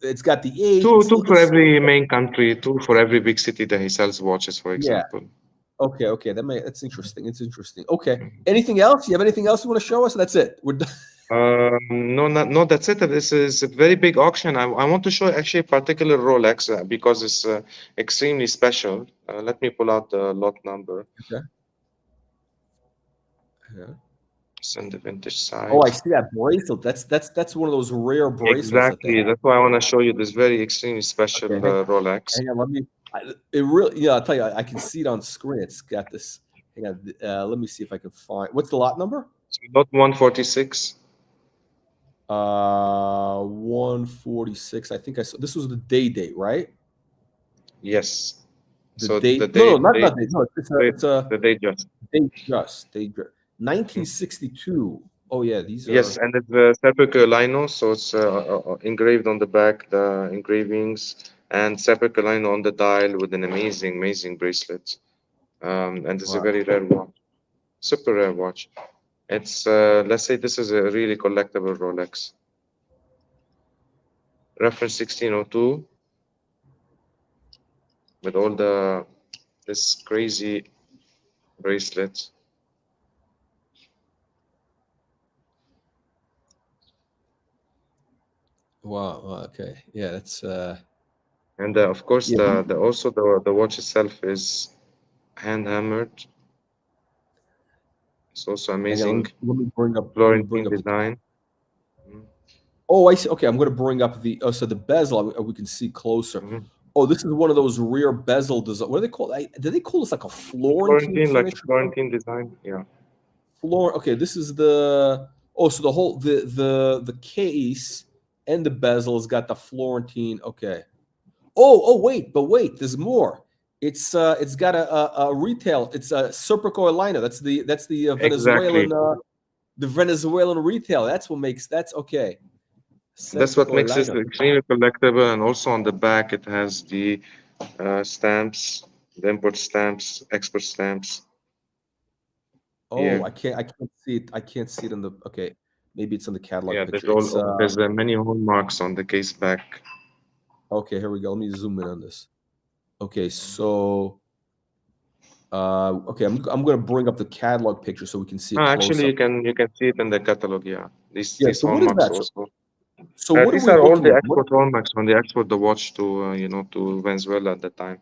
[SPEAKER 1] it's got the eight.
[SPEAKER 2] Two for every main country, two for every big city that he sells watches, for
[SPEAKER 1] Yeah.
[SPEAKER 2] example.
[SPEAKER 1] Okay, okay, that's interesting. It's interesting. Okay, anything else? You have anything else you want to show us? That's it. We're done.
[SPEAKER 2] No, no, that's it. This is a very big auction. I want to show actually a particular Rolex because it's extremely special. Let me pull out the lot number.
[SPEAKER 1] Okay. Yeah.
[SPEAKER 2] It's on the vintage
[SPEAKER 1] Oh,
[SPEAKER 2] side.
[SPEAKER 1] I see that bracelet. That's one of those rare bracelets that they
[SPEAKER 2] Exactly.
[SPEAKER 1] have.
[SPEAKER 2] That's why I want to show you this very extremely special
[SPEAKER 1] Okay,
[SPEAKER 2] Rolex.
[SPEAKER 1] hang on. Let me. It really, yeah. I'll tell you. I can see it on screen. It's got this. Hang on. Let me see if I can find. What's the lot number?
[SPEAKER 2] So lot 146.
[SPEAKER 1] 146. I think I saw. This was the day date, right?
[SPEAKER 2] Yes.
[SPEAKER 1] The
[SPEAKER 2] So the
[SPEAKER 1] date. No, no,
[SPEAKER 2] date,
[SPEAKER 1] not date. No, it's a
[SPEAKER 2] the date just.
[SPEAKER 1] date. 1962. Oh yeah, these
[SPEAKER 2] Yes,
[SPEAKER 1] are.
[SPEAKER 2] and it's sepulchre lino, so it's engraved on the back, the engravings, and sepulchre lino on the dial with an amazing, amazing bracelet. And it's a
[SPEAKER 1] Wow.
[SPEAKER 2] very rare watch, super rare watch. It's let's say this is a really collectible Rolex. Reference 1602 with all this crazy bracelet.
[SPEAKER 1] Wow. Okay. Yeah. That's.
[SPEAKER 2] And of course,
[SPEAKER 1] Yeah.
[SPEAKER 2] the also the watch itself is hand hammered. It's also
[SPEAKER 1] Hang on.
[SPEAKER 2] amazing
[SPEAKER 1] Let me bring up. Let me bring
[SPEAKER 2] Florentine
[SPEAKER 1] up the.
[SPEAKER 2] design. Mhm,
[SPEAKER 1] Oh, I see. Okay, I'm going to bring up the. Oh, so the bezel we can see closer.
[SPEAKER 2] mhm.
[SPEAKER 1] Oh, this is one of those rear bezel design. What do they call? Do they call this like a Florentine
[SPEAKER 2] Florentine, like a
[SPEAKER 1] finish or something?
[SPEAKER 2] Florentine design. Yeah,
[SPEAKER 1] Okay, this is the. Oh, so the whole the case and the bezel has got the Florentine. Okay. Wait, but wait, there's more. It's got a retail. It's a Serpico liner. That's the
[SPEAKER 2] exactly.
[SPEAKER 1] Venezuelan retail. That's what makes that's okay.
[SPEAKER 2] That's what
[SPEAKER 1] Serpico
[SPEAKER 2] makes this
[SPEAKER 1] liner.
[SPEAKER 2] extremely collectible. And also on the back, it has the stamps, the import stamps, export stamps
[SPEAKER 1] Oh,
[SPEAKER 2] here.
[SPEAKER 1] I can't see it. I can't see it in the. Okay, maybe it's in the catalog
[SPEAKER 2] Yeah,
[SPEAKER 1] picture. It's
[SPEAKER 2] there's many hallmarks on the case back.
[SPEAKER 1] okay. Here we go. Let me zoom in on this. Okay, so okay, I'm gonna bring up the catalog picture so we can see a close
[SPEAKER 2] Actually,
[SPEAKER 1] up.
[SPEAKER 2] you can see it in the catalog. Yeah,
[SPEAKER 1] Yeah.
[SPEAKER 2] these
[SPEAKER 1] So what is
[SPEAKER 2] hallmarks
[SPEAKER 1] that?
[SPEAKER 2] also.
[SPEAKER 1] So what are
[SPEAKER 2] These
[SPEAKER 1] we
[SPEAKER 2] are all
[SPEAKER 1] looking
[SPEAKER 2] the
[SPEAKER 1] at? What?
[SPEAKER 2] export hallmarks when they export the watch to to Venezuela at the time.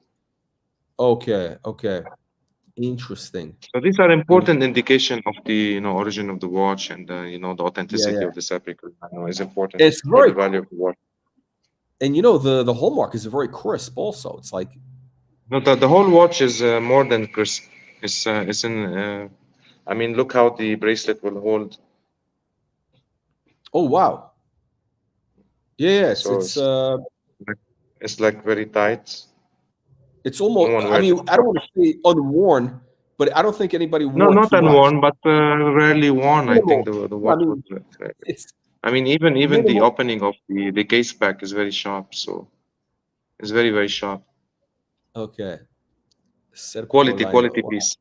[SPEAKER 1] Okay. Okay. Interesting.
[SPEAKER 2] So these are
[SPEAKER 1] In,
[SPEAKER 2] important indication of the origin of the watch and the
[SPEAKER 1] yeah.
[SPEAKER 2] authenticity
[SPEAKER 1] Yeah.
[SPEAKER 2] of the sepulchre. I know is important
[SPEAKER 1] It's
[SPEAKER 2] for the
[SPEAKER 1] very
[SPEAKER 2] value of the watch.
[SPEAKER 1] and the hallmark is very crisp. Also, it's like
[SPEAKER 2] No, the whole watch is more than crisp. It's in. I mean, look how the bracelet will hold.
[SPEAKER 1] oh wow. Yeah. Yeah,
[SPEAKER 2] So
[SPEAKER 1] it's
[SPEAKER 2] like, it's like very tight.
[SPEAKER 1] It's
[SPEAKER 2] No
[SPEAKER 1] almost.
[SPEAKER 2] one
[SPEAKER 1] I
[SPEAKER 2] wears
[SPEAKER 1] mean,
[SPEAKER 2] it.
[SPEAKER 1] I don't want to say unworn, but I don't think anybody
[SPEAKER 2] No,
[SPEAKER 1] wore it
[SPEAKER 2] not
[SPEAKER 1] too much.
[SPEAKER 2] unworn, but rarely worn. I think
[SPEAKER 1] Minimal.
[SPEAKER 2] the
[SPEAKER 1] I
[SPEAKER 2] watch was.
[SPEAKER 1] mean, it's
[SPEAKER 2] I mean, even the
[SPEAKER 1] minimal.
[SPEAKER 2] opening of the case back is very sharp. So it's very very sharp.
[SPEAKER 1] Okay. Cerco
[SPEAKER 2] Quality
[SPEAKER 1] Wow.
[SPEAKER 2] piece.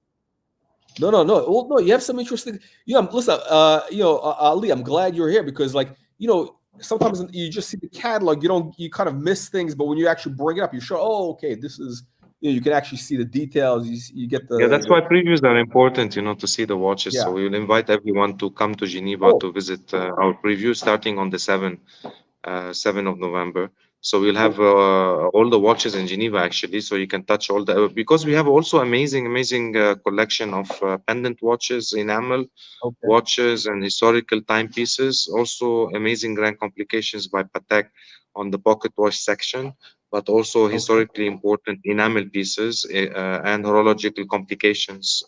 [SPEAKER 1] No, no, no. Well, no, you have some interesting. Listen. Ali, I'm glad you're here because, like, sometimes you just see the catalog, you kind of miss things, but when you actually bring it up, you're sure. Oh, okay, this is. You can actually see the details. You get
[SPEAKER 2] Yeah, that's why
[SPEAKER 1] the
[SPEAKER 2] previews are important, to see the watches.
[SPEAKER 1] yeah.
[SPEAKER 2] So we will invite everyone to come to Geneva
[SPEAKER 1] Oh,
[SPEAKER 2] to visit our preview starting on the 7th of November. So we'll have all the watches in Geneva actually, so you can touch all the because we have also amazing collection of pendant watches, enamel
[SPEAKER 1] okay,
[SPEAKER 2] watches, and historical timepieces. Also amazing grand complications by Patek on the pocket watch section, but also
[SPEAKER 1] okay,
[SPEAKER 2] historically important enamel pieces and horological complications.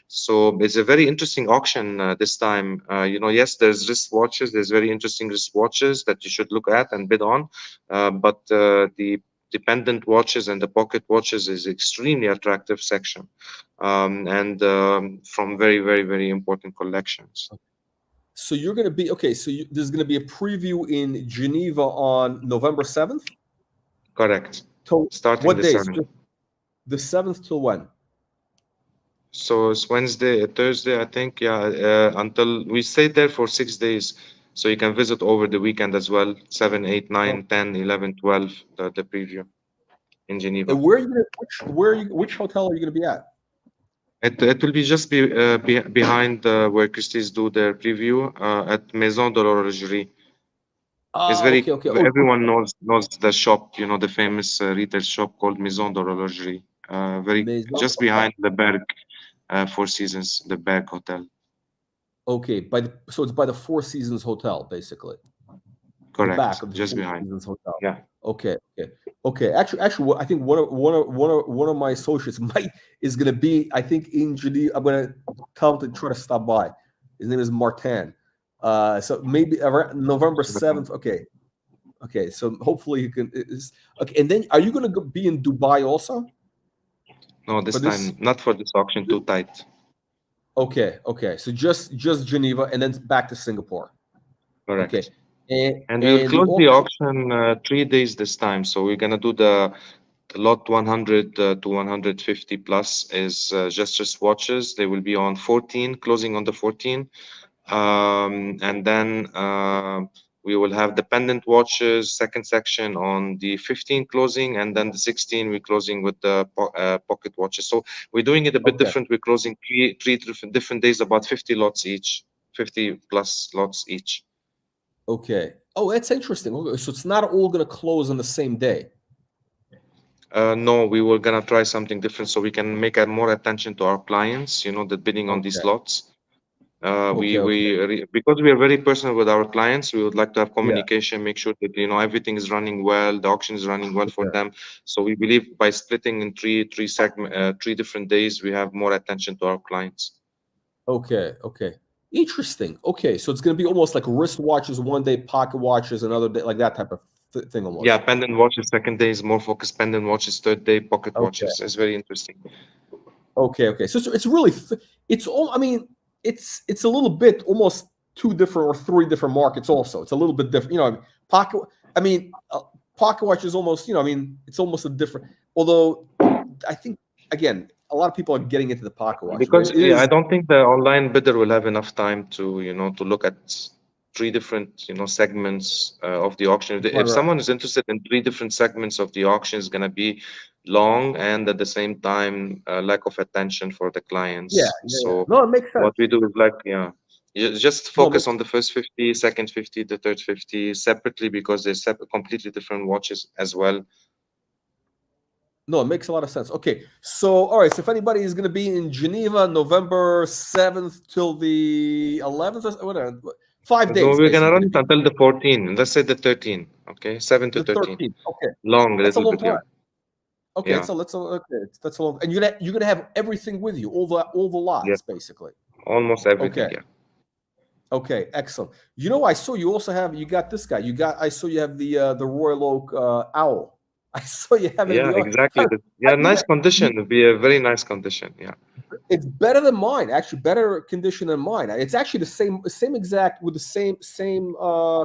[SPEAKER 2] So it's a very interesting auction this time. Yes, there's wristwatches. There's very interesting wristwatches that you should look at and bid on. But the dependent watches and the pocket watches is extremely attractive section, and from very important collections.
[SPEAKER 1] So you're going to be okay. So there's going to be a preview in Geneva on November 7th.
[SPEAKER 2] Correct.
[SPEAKER 1] Till
[SPEAKER 2] Starting
[SPEAKER 1] what
[SPEAKER 2] the
[SPEAKER 1] days?
[SPEAKER 2] 7th.
[SPEAKER 1] Just the 7th till when?
[SPEAKER 2] So it's Wednesday, Thursday, I think. Yeah, until we stay there for 6 days. So you can visit over the weekend as well. 7, 8,
[SPEAKER 1] Oh,
[SPEAKER 2] 9, 10, 11, 12. The preview in Geneva.
[SPEAKER 1] and where are you going to? Which hotel are you going to be at?
[SPEAKER 2] It will be just behind where Christie's do their preview at Maison de l'Horlogerie. It's
[SPEAKER 1] Ah,
[SPEAKER 2] very
[SPEAKER 1] okay, okay. Oh,
[SPEAKER 2] everyone knows the shop, the famous retail shop called Maison de l'Horlogerie. Very
[SPEAKER 1] Maison.
[SPEAKER 2] just behind the Berg Four Seasons, the Berg Hotel.
[SPEAKER 1] Okay, so it's by the Four Seasons Hotel, basically. The back
[SPEAKER 2] Correct,
[SPEAKER 1] of the
[SPEAKER 2] just
[SPEAKER 1] Four
[SPEAKER 2] behind.
[SPEAKER 1] Seasons Hotel.
[SPEAKER 2] Yeah.
[SPEAKER 1] Okay, okay, okay. Actually, I think one of my associates is going to be. I think in Geneva. I'm going to tell him to try to stop by. His name is Martin. So maybe around November 7th. Okay, okay. So hopefully he can. Okay, and then are you going to be in Dubai also
[SPEAKER 2] No,
[SPEAKER 1] for
[SPEAKER 2] this
[SPEAKER 1] this?
[SPEAKER 2] time not for this auction. Too tight.
[SPEAKER 1] Okay, okay. So just Geneva and then back to Singapore. Okay,
[SPEAKER 2] Correct. And we will
[SPEAKER 1] and the
[SPEAKER 2] close the
[SPEAKER 1] auction.
[SPEAKER 2] auction 3 days this time. So we're gonna do the lot 100 to 150 plus is just watches. They will be on 14, closing on the 14. And then we will have the pendant watches second section on the 15 closing, and then the 16 we're closing with the pocket watches. So we're doing it a bit
[SPEAKER 1] Okay.
[SPEAKER 2] different. We're closing three different days, about 50 lots each, 50 plus lots each.
[SPEAKER 1] Okay. Oh, that's interesting. Okay, so it's not all going to close on the same day.
[SPEAKER 2] No, we were gonna try something different so we can make more attention to our clients, that bidding on these
[SPEAKER 1] Okay.
[SPEAKER 2] lots.
[SPEAKER 1] Okay. Okay.
[SPEAKER 2] Because we are very personal with our clients, we would like to have
[SPEAKER 1] Yeah.
[SPEAKER 2] communication, make sure that everything is running well, the auction is running well for
[SPEAKER 1] Okay.
[SPEAKER 2] them. So we believe by splitting in three different days, we have more attention to our clients.
[SPEAKER 1] Okay. Okay. Interesting. Okay. So it's going to be almost like wristwatches one day, pocket watches another day, like that type of thing
[SPEAKER 2] Yeah,
[SPEAKER 1] almost.
[SPEAKER 2] pendant watches second day is more focused. Pendant watches third day, pocket
[SPEAKER 1] Okay.
[SPEAKER 2] watches. It's very interesting.
[SPEAKER 1] Okay. Okay. So it's really, it's all, I mean, it's a little bit almost two different or three different markets also. It's a little bit different, pocket, I mean, pocket watch is almost, I mean, it's almost a different, although I think, again, a lot of people are getting into the pocket watch, right?
[SPEAKER 2] Because
[SPEAKER 1] It
[SPEAKER 2] yeah, I
[SPEAKER 1] is,
[SPEAKER 2] don't think the online bidder will have enough time to to look at three different segments of the auction.
[SPEAKER 1] right,
[SPEAKER 2] If
[SPEAKER 1] right.
[SPEAKER 2] someone is interested in three different segments of the auction, it's gonna be long and at the same time lack of attention for the
[SPEAKER 1] Yeah,
[SPEAKER 2] clients.
[SPEAKER 1] yeah, yeah.
[SPEAKER 2] So
[SPEAKER 1] No, it makes
[SPEAKER 2] what
[SPEAKER 1] sense.
[SPEAKER 2] we do is like just
[SPEAKER 1] No,
[SPEAKER 2] focus on the first 50, second 50, the third 50 separately because they're completely different watches as well.
[SPEAKER 1] no, it makes a lot of sense. Okay, so all right, so if anybody is going to be in Geneva, November 7th till the 11th, or whatever, 5 days
[SPEAKER 2] So we're gonna
[SPEAKER 1] basically
[SPEAKER 2] run
[SPEAKER 1] going to
[SPEAKER 2] it
[SPEAKER 1] be
[SPEAKER 2] until the 14. Let's say the 13. Okay, 7 to
[SPEAKER 1] the
[SPEAKER 2] 13.
[SPEAKER 1] 13th. Okay,
[SPEAKER 2] Long, a
[SPEAKER 1] that's a
[SPEAKER 2] little
[SPEAKER 1] long
[SPEAKER 2] bit,
[SPEAKER 1] time.
[SPEAKER 2] yeah.
[SPEAKER 1] Okay,
[SPEAKER 2] Yeah.
[SPEAKER 1] that's a long, and you're gonna have everything with you, all the
[SPEAKER 2] Yes.
[SPEAKER 1] lots basically.
[SPEAKER 2] Almost everything,
[SPEAKER 1] Okay,
[SPEAKER 2] yeah.
[SPEAKER 1] okay, excellent. I saw you also have you got this guy. I saw you have the Royal Oak owl. I saw you have it in
[SPEAKER 2] Yeah,
[SPEAKER 1] the auction.
[SPEAKER 2] exactly.
[SPEAKER 1] How
[SPEAKER 2] Yeah,
[SPEAKER 1] do you
[SPEAKER 2] nice condition. It'd be a very nice condition. Yeah.
[SPEAKER 1] It's better than mine, actually, better condition than mine. It's actually the same exact with the same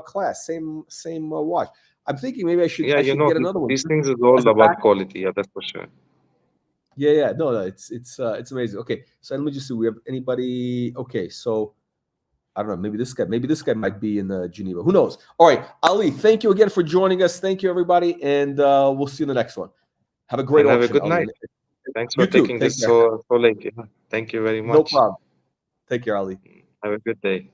[SPEAKER 1] class, same watch. I'm thinking maybe
[SPEAKER 2] Yeah,
[SPEAKER 1] I should get
[SPEAKER 2] th
[SPEAKER 1] another one
[SPEAKER 2] these things is all
[SPEAKER 1] as a
[SPEAKER 2] about
[SPEAKER 1] backup.
[SPEAKER 2] quality. Yeah, that's for sure.
[SPEAKER 1] Yeah, yeah, no, no, it's amazing. Okay, so let me just see. We have anybody? Okay, so I don't know. Maybe this guy might be in Geneva. Who knows? All right, Ali, thank you again for joining us. Thank you, everybody, and we'll see you in the next one. Have a great
[SPEAKER 2] And have a
[SPEAKER 1] auction,
[SPEAKER 2] good
[SPEAKER 1] Ali.
[SPEAKER 2] night.
[SPEAKER 1] And
[SPEAKER 2] Thanks for
[SPEAKER 1] you too.
[SPEAKER 2] taking
[SPEAKER 1] Take
[SPEAKER 2] this
[SPEAKER 1] care.
[SPEAKER 2] so late. Yeah. Thank you very
[SPEAKER 1] No
[SPEAKER 2] much.
[SPEAKER 1] problem. Take care, Ali.
[SPEAKER 2] Have a good day.